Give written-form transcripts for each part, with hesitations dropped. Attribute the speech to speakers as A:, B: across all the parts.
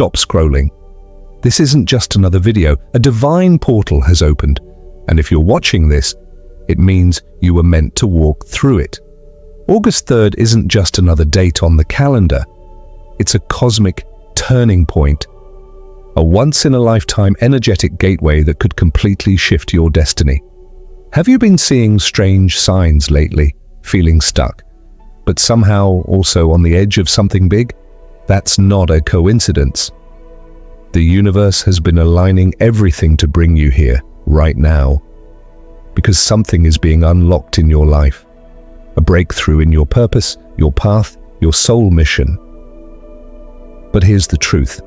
A: stop scrolling. This isn't just another video. A divine portal has opened, and if you're watching this, it means you were meant to walk through it. August 3rd isn't just another date on the calendar. It's a cosmic turning point, a once-in-a-lifetime energetic gateway that could completely shift your destiny. Have you been seeing strange signs lately, feeling stuck, but somehow also on the edge of something big? That's not a coincidence. The universe has been aligning everything to bring you here, right now, because something is being unlocked in your life. A breakthrough in your purpose, your path, your soul mission. But here's the truth.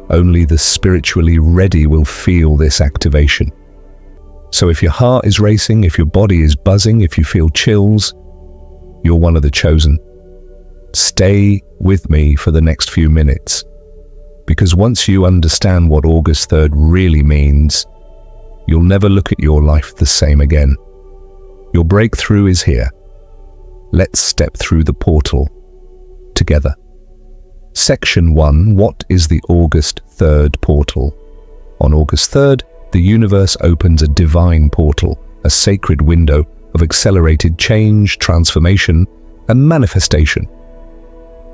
A: Only the spiritually ready will feel this activation. So if your heart is racing, if your body is buzzing, if you feel chills, you're one of the chosen. Stay with me for the next few minutes, because once you understand what August 3rd really means, you'll never look at your life the same again. Your breakthrough is here. Let's step through the portal together. Section 1. What is the August 3rd portal? On August 3rd, the universe opens a divine portal, a sacred window of accelerated change, transformation, and manifestation.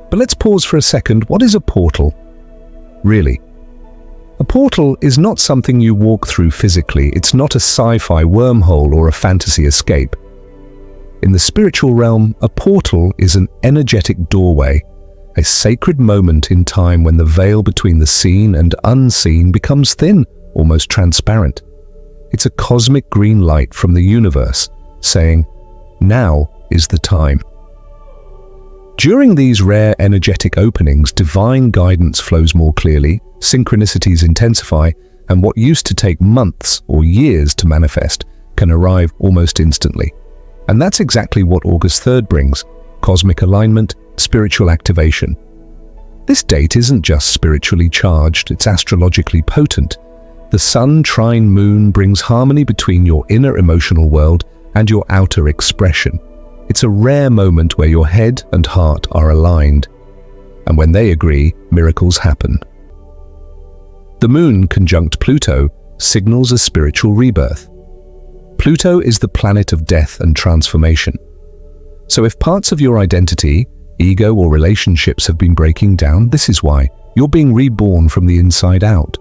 A: But let's pause for a second. What is a portal? Really? A portal is not something you walk through physically. It's not a sci-fi wormhole or a fantasy escape. In the spiritual realm, a portal is an energetic doorway, a sacred moment in time when the veil between the seen and unseen becomes thin, almost transparent. It's a cosmic green light from the universe, saying, now is the time. During these rare energetic openings, divine guidance flows more clearly, synchronicities intensify, and what used to take months or years to manifest can arrive almost instantly. And that's exactly what August 3rd brings: cosmic alignment, spiritual activation. This date isn't just spiritually charged, it's astrologically potent. The Sun trine Moon brings harmony between your inner emotional world and your outer expression. It's a rare moment where your head and heart are aligned, and when they agree, miracles happen. The Moon conjunct Pluto signals a spiritual rebirth. Pluto is the planet of death and transformation. So if parts of your identity, ego, or relationships have been breaking down, this is why. You're being reborn from the inside out.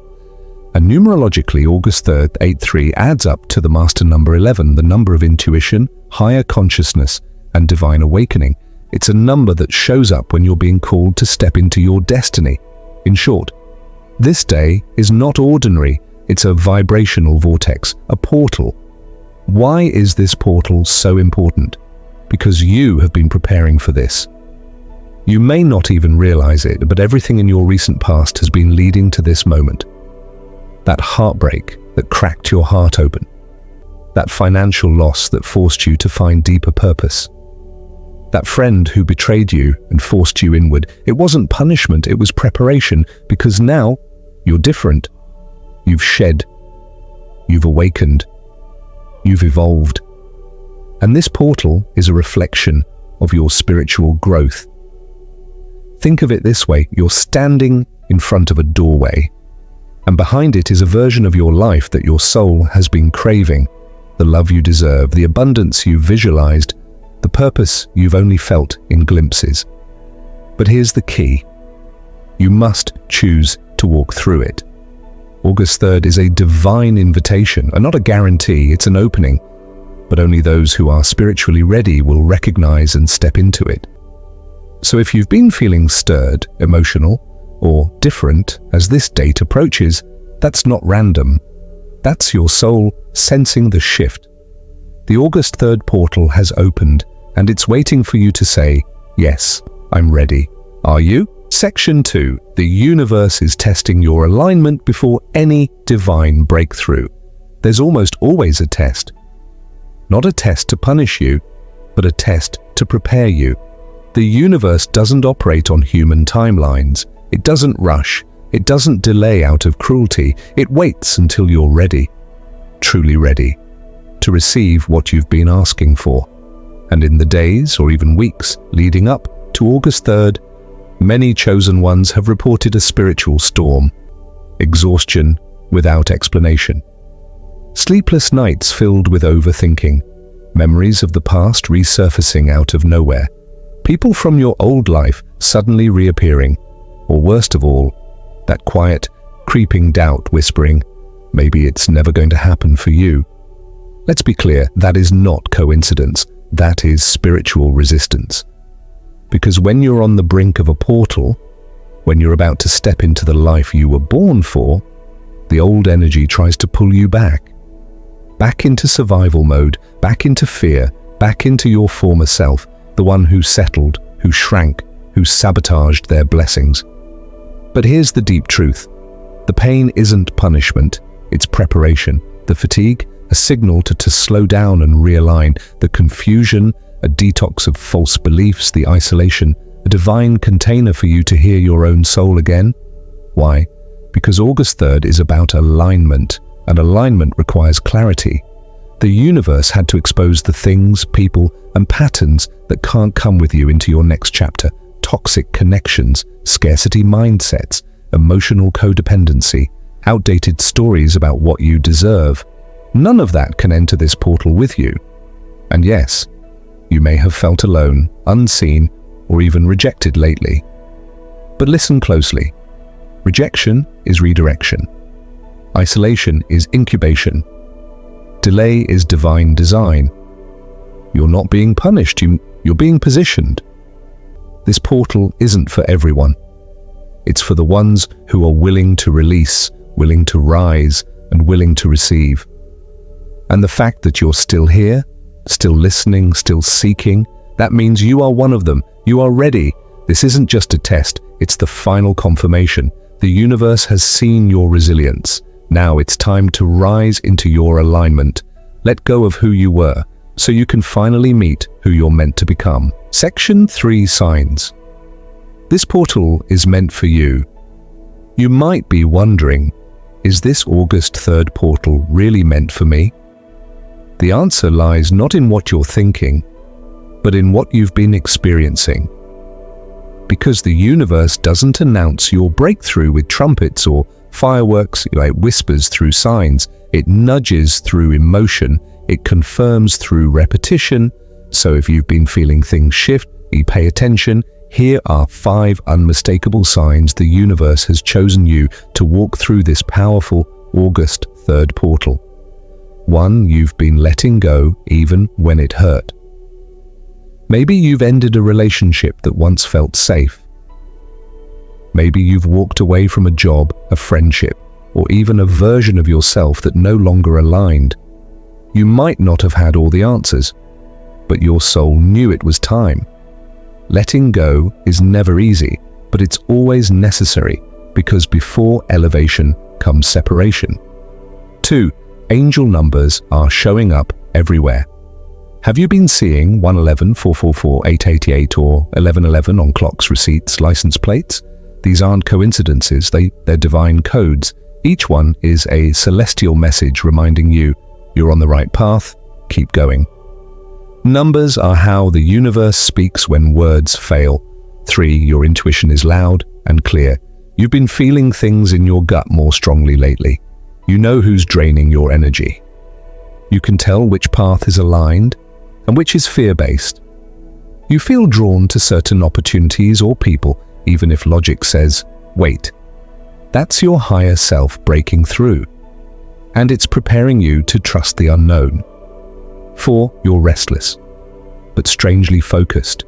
A: And numerologically, August 3rd, 8-3, adds up to the master number 11, the number of intuition, higher consciousness, and divine awakening. It's a number that shows up when you're being called to step into your destiny. In short, this day is not ordinary. It's a vibrational vortex, a portal. Why is this portal so important? Because you have been preparing for this. You may not even realize it, but everything in your recent past has been leading to this moment. That heartbreak that cracked your heart open. That financial loss that forced you to find deeper purpose. That friend who betrayed you and forced you inward. It wasn't punishment, it was preparation, because now you're different. You've shed. You've awakened. You've evolved. And this portal is a reflection of your spiritual growth. Think of it this way: you're standing in front of a doorway, and behind it is a version of your life that your soul has been craving, the love you deserve, the abundance you've visualized, the purpose you've only felt in glimpses. But here's the key. You must choose to walk through it. August 3rd is a divine invitation, and not a guarantee. It's an opening, but only those who are spiritually ready will recognize and step into it. So if you've been feeling stirred, emotional, or different as this date approaches, that's not random. That's your soul sensing the shift. The August 3rd portal has opened, and it's waiting for you to say, yes, I'm ready. Are you? Section 2. The universe is testing your alignment before any divine breakthrough. There's almost always a test. Not a test to punish you, but a test to prepare you. The universe doesn't operate on human timelines. It doesn't rush. It doesn't delay out of cruelty. It waits until you're ready, truly ready, to receive what you've been asking for. And in the days or even weeks leading up to August 3rd, Many chosen ones have reported a spiritual storm, exhaustion without explanation, sleepless nights filled with overthinking, memories of the past resurfacing out of nowhere, people from your old life suddenly reappearing, or worst of all, that quiet, creeping doubt whispering, maybe it's never going to happen for you. Let's be clear, that is not coincidence, that is spiritual resistance. Because when you're on the brink of a portal, when you're about to step into the life you were born for, the old energy tries to pull you back into survival mode, back into fear, back into your former self, the one who settled, who shrank, who sabotaged their blessings. But here's the deep truth. The pain isn't punishment, it's preparation. The fatigue, a signal to slow down and realign. The confusion, a detox of false beliefs. The isolation, a divine container for you to hear your own soul again. Why? Because August 3rd is about alignment, and alignment requires clarity. The universe had to expose the things, people, and patterns that can't come with you into your next chapter. Toxic connections, scarcity mindsets, emotional codependency, outdated stories about what you deserve. None of that can enter this portal with you. And yes, you may have felt alone, unseen, or even rejected lately. But listen closely. Rejection is redirection. Isolation is incubation. Delay is divine design. You're not being punished, you're being positioned. This portal isn't for everyone. It's for the ones who are willing to release, willing to rise, and willing to receive. And the fact that you're still here, still listening, still seeking, that means you are one of them. You are ready. This isn't just a test, it's the final confirmation. The universe has seen your resilience. Now it's time to rise into your alignment. Let go of who you were, so you can finally meet who you're meant to become. Section 3 Signs. This portal is meant for you. You might be wondering, is this August 3rd portal really meant for me? The answer lies not in what you're thinking, but in what you've been experiencing. Because the universe doesn't announce your breakthrough with trumpets or fireworks, it whispers through signs, it nudges through emotion, it confirms through repetition. So if you've been feeling things shift, you pay attention. Here are 5 unmistakable signs the universe has chosen you to walk through this powerful August 3rd portal. 1. You've been letting go even when it hurt. Maybe you've ended a relationship that once felt safe. Maybe you've walked away from a job, a friendship, or even a version of yourself that no longer aligned. You might not have had all the answers, but your soul knew it was time. Letting go is never easy, but it's always necessary, because before elevation comes separation. 2. Angel numbers are showing up everywhere. Have you been seeing 111, 444, 888 or 1111 on clocks, receipts, license plates? These aren't coincidences, they're divine codes. Each one is a celestial message reminding you you're on the right path, keep going. Numbers are how the universe speaks when words fail. 3. Your intuition is loud and clear. You've been feeling things in your gut more strongly lately. You know who's draining your energy. You can tell which path is aligned and which is fear-based. You feel drawn to certain opportunities or people, even if logic says, wait. That's your higher self breaking through, and it's preparing you to trust the unknown. 4. You're restless, but strangely focused.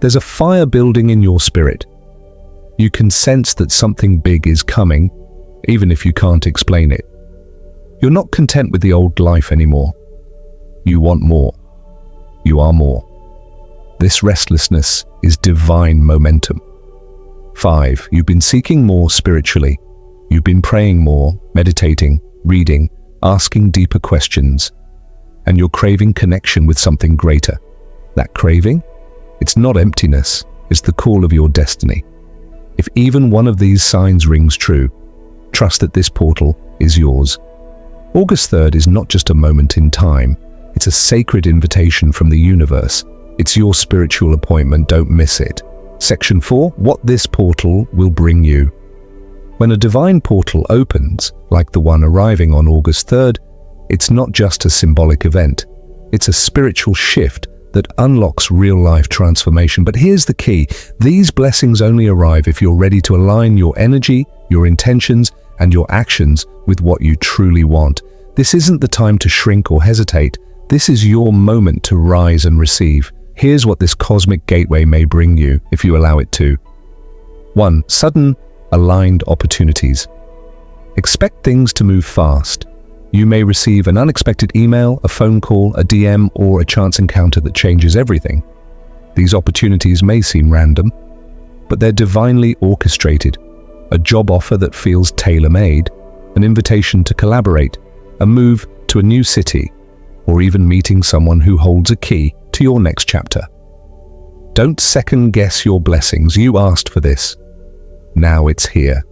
A: There's a fire building in your spirit. You can sense that something big is coming, even if you can't explain it. You're not content with the old life anymore. You want more. You are more. This restlessness is divine momentum. 5. You've been seeking more spiritually. You've been praying more, meditating, reading, asking deeper questions, and you're craving connection with something greater. That craving? It's not emptiness, it's the call of your destiny. If even one of these signs rings true, trust that this portal is yours. August 3rd is not just a moment in time, it's a sacred invitation from the universe. It's your spiritual appointment, don't miss it. Section 4. What this portal will bring you. When a divine portal opens, like the one arriving on August 3rd, it's not just a symbolic event. It's a spiritual shift that unlocks real-life transformation. But here's the key. These blessings only arrive if you're ready to align your energy, your intentions, and your actions with what you truly want. This isn't the time to shrink or hesitate. This is your moment to rise and receive. Here's what this cosmic gateway may bring you if you allow it to. 1. Sudden, aligned opportunities. Expect things to move fast. You may receive an unexpected email, a phone call, a DM, or a chance encounter that changes everything. These opportunities may seem random, but they're divinely orchestrated. A job offer that feels tailor-made, an invitation to collaborate, a move to a new city, or even meeting someone who holds a key to your next chapter. Don't second-guess your blessings. You asked for this. Now it's here.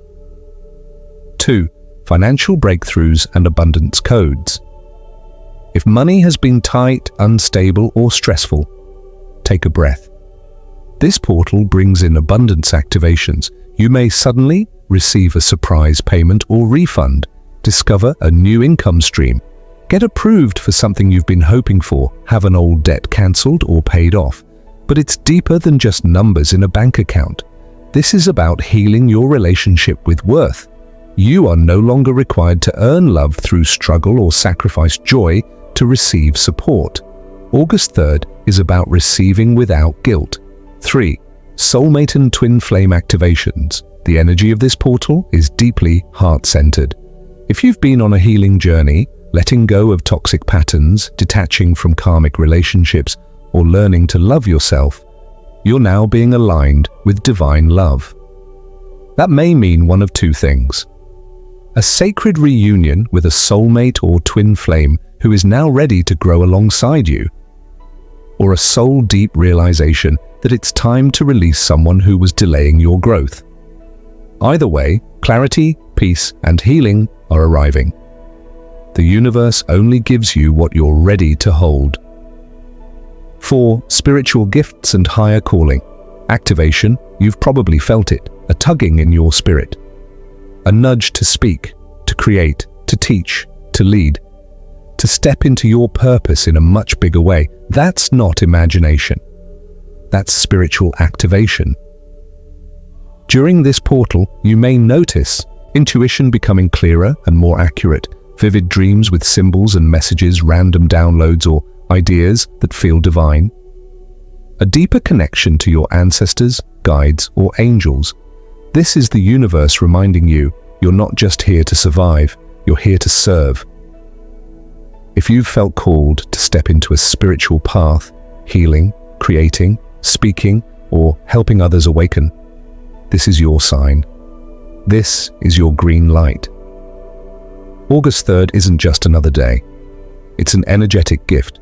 A: 2. Financial breakthroughs and abundance codes. If money has been tight, unstable, or stressful, take a breath. This portal brings in abundance activations. You may suddenly receive a surprise payment or refund, discover a new income stream, get approved for something you've been hoping for, have an old debt cancelled or paid off. But it's deeper than just numbers in a bank account. This is about healing your relationship with worth. You are no longer required to earn love through struggle or sacrifice joy to receive support. August 3rd is about receiving without guilt. 3. Soulmate and twin flame activations. The energy of this portal is deeply heart-centered. If you've been on a healing journey, letting go of toxic patterns, detaching from karmic relationships, or learning to love yourself, you're now being aligned with divine love. That may mean one of two things. A sacred reunion with a soulmate or twin flame who is now ready to grow alongside you, or a soul-deep realization that it's time to release someone who was delaying your growth. Either way, clarity, peace, and healing are arriving. The universe only gives you what you're ready to hold. 4. Spiritual gifts and higher calling. Activation. You've probably felt it, a tugging in your spirit. A nudge to speak, to create, to teach, to lead, to step into your purpose in a much bigger way. That's not imagination. That's spiritual activation. During this portal, you may notice intuition becoming clearer and more accurate, vivid dreams with symbols and messages, random downloads or ideas that feel divine. A deeper connection to your ancestors, guides, or angels. This is the universe reminding you you're not just here to survive, you're here to serve. If you've felt called to step into a spiritual path, healing, creating, speaking, or helping others awaken, this is your sign. This is your green light. August 3rd isn't just another day. It's an energetic gift.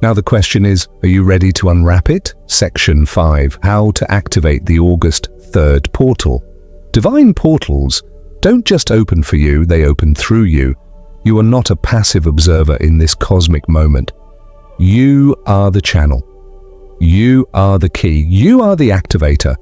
A: Now the question is, are you ready to unwrap it? Section 5. How to activate the August 3rd portal. Divine portals don't just open for you, they open through you. You are not a passive observer in this cosmic moment. You are the channel. You are the key. You are the activator.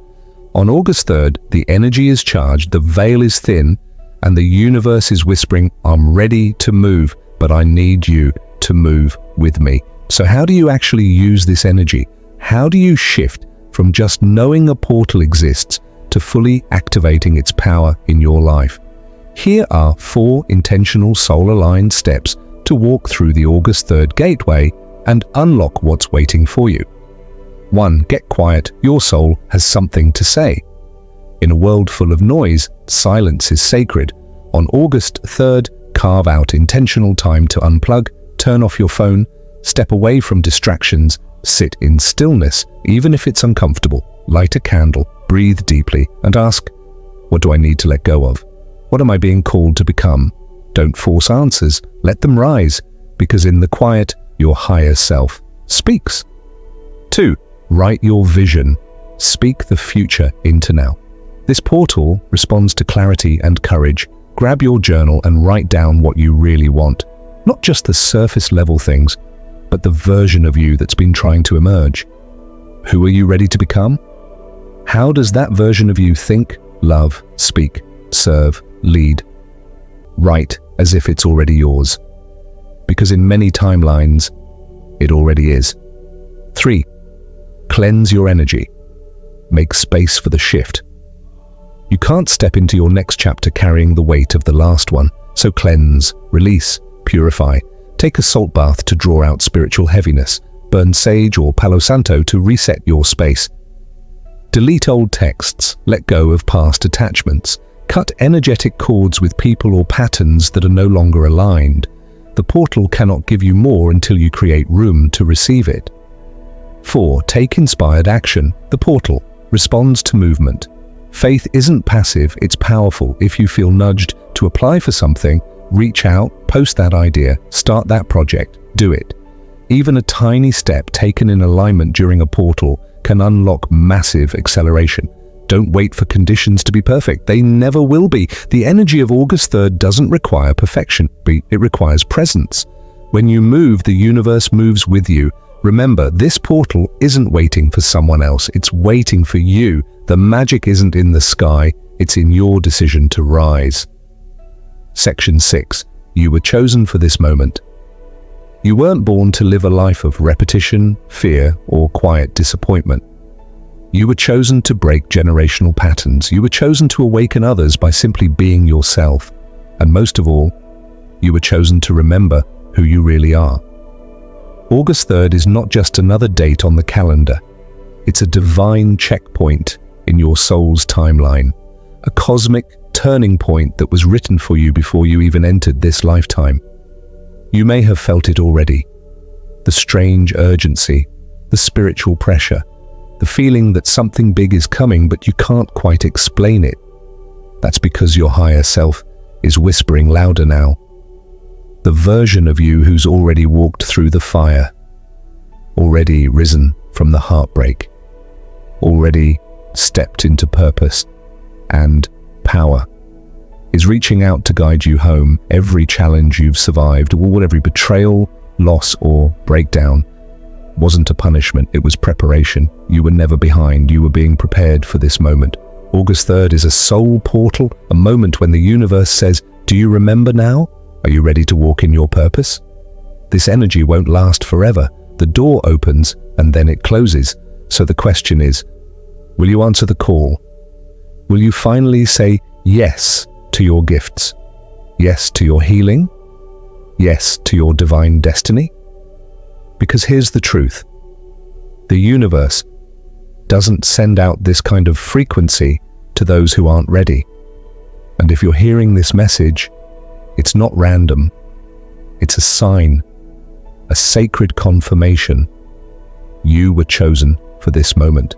A: On August 3rd, the energy is charged, the veil is thin, and the universe is whispering, I'm ready to move, but I need you to move with me. So how do you actually use this energy? How do you shift from just knowing a portal exists to fully activating its power in your life? Here are 4 intentional soul-aligned steps to walk through the August 3rd gateway and unlock what's waiting for you. 1. Get quiet. Your soul has something to say. In a world full of noise, silence is sacred. On August 3rd, carve out intentional time to unplug, turn off your phone, step away from distractions, sit in stillness, even if it's uncomfortable. Light a candle, breathe deeply, and ask, what do I need to let go of? What am I being called to become? Don't force answers, let them rise, because in the quiet, your higher self speaks. 2. Write your vision. Speak the future into now. This portal responds to clarity and courage. Grab your journal and write down what you really want. Not just the surface level things, but the version of you that's been trying to emerge. Who are you ready to become? How does that version of you think, love, speak, serve, lead? Write as if it's already yours. Because in many timelines, it already is. 3. Cleanse your energy. Make space for the shift. You can't step into your next chapter carrying the weight of the last one, so cleanse, release, purify. Take a salt bath to draw out spiritual heaviness. Burn sage or Palo Santo to reset your space. Delete old texts, let go of past attachments. Cut energetic cords with people or patterns that are no longer aligned. The portal cannot give you more until you create room to receive it. 4. Take inspired action. The portal responds to movement. Faith isn't passive, it's powerful. If you feel nudged to apply for something, reach out, post that idea, start that project, do it. Even a tiny step taken in alignment during a portal can unlock massive acceleration. Don't wait for conditions to be perfect. They never will be. The energy of August 3rd doesn't require perfection. It requires presence. When you move, the universe moves with you. Remember, this portal isn't waiting for someone else. It's waiting for you. The magic isn't in the sky. It's in your decision to rise. Section 6. You were chosen for this moment. You weren't born to live a life of repetition, fear, or quiet disappointment. You were chosen to break generational patterns. You were chosen to awaken others by simply being yourself. And most of all, you were chosen to remember who you really are. August 3rd is not just another date on the calendar. It's a divine checkpoint in your soul's timeline, a cosmic turning point that was written for you before you even entered this lifetime. You may have felt it already. The strange urgency, the spiritual pressure, the feeling that something big is coming but you can't quite explain it. That's because your higher self is whispering louder now. The version of you who's already walked through the fire, already risen from the heartbreak, already stepped into purpose and power, is reaching out to guide you home. Every challenge you've survived, every betrayal, loss, or breakdown wasn't a punishment, it was preparation. You were never behind, you were being prepared for this moment. August 3rd is a soul portal, a moment when the universe says, do you remember now? Are you ready to walk in your purpose? This energy won't last forever. The door opens and then it closes. So the question is, will you answer the call? Will you finally say yes to your gifts? Yes to your healing? Yes to your divine destiny? Because here's the truth. The universe doesn't send out this kind of frequency to those who aren't ready. And if you're hearing this message, it's not random. It's a sign, a sacred confirmation. You were chosen for this moment.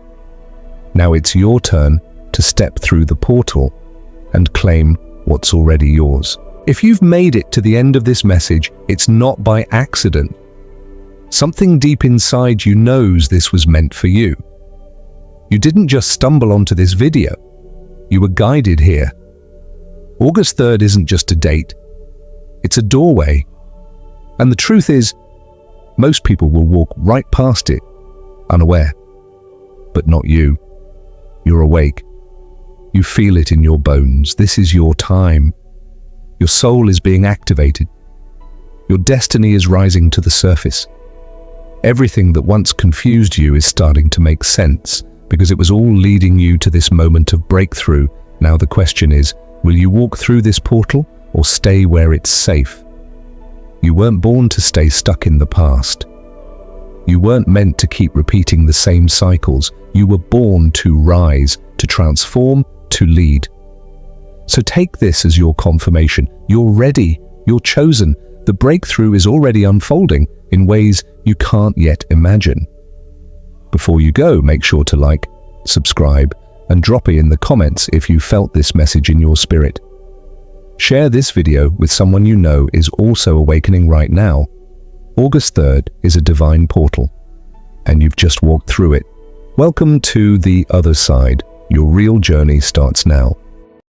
A: Now it's your turn to step through the portal and claim what's already yours. If you've made it to the end of this message, it's not by accident. Something deep inside you knows this was meant for you. You didn't just stumble onto this video. You were guided here. August 3rd isn't just a date. It's a doorway. And the truth is, most people will walk right past it, unaware. But not you. You're awake. You feel it in your bones. This is your time. Your soul is being activated. Your destiny is rising to the surface. Everything that once confused you is starting to make sense, because it was all leading you to this moment of breakthrough. Now the question is, will you walk through this portal or stay where it's safe? You weren't born to stay stuck in the past. You weren't meant to keep repeating the same cycles. You were born to rise, to transform, to lead. So take this as your confirmation. You're ready. You're chosen. The breakthrough is already unfolding in ways you can't yet imagine. Before you go, make sure to like, subscribe, and drop it in the comments if you felt this message in your spirit. Share this video with someone you know is also awakening right now. August 3rd is a divine portal, and you've just walked through it. Welcome to the other side. Your real journey starts now.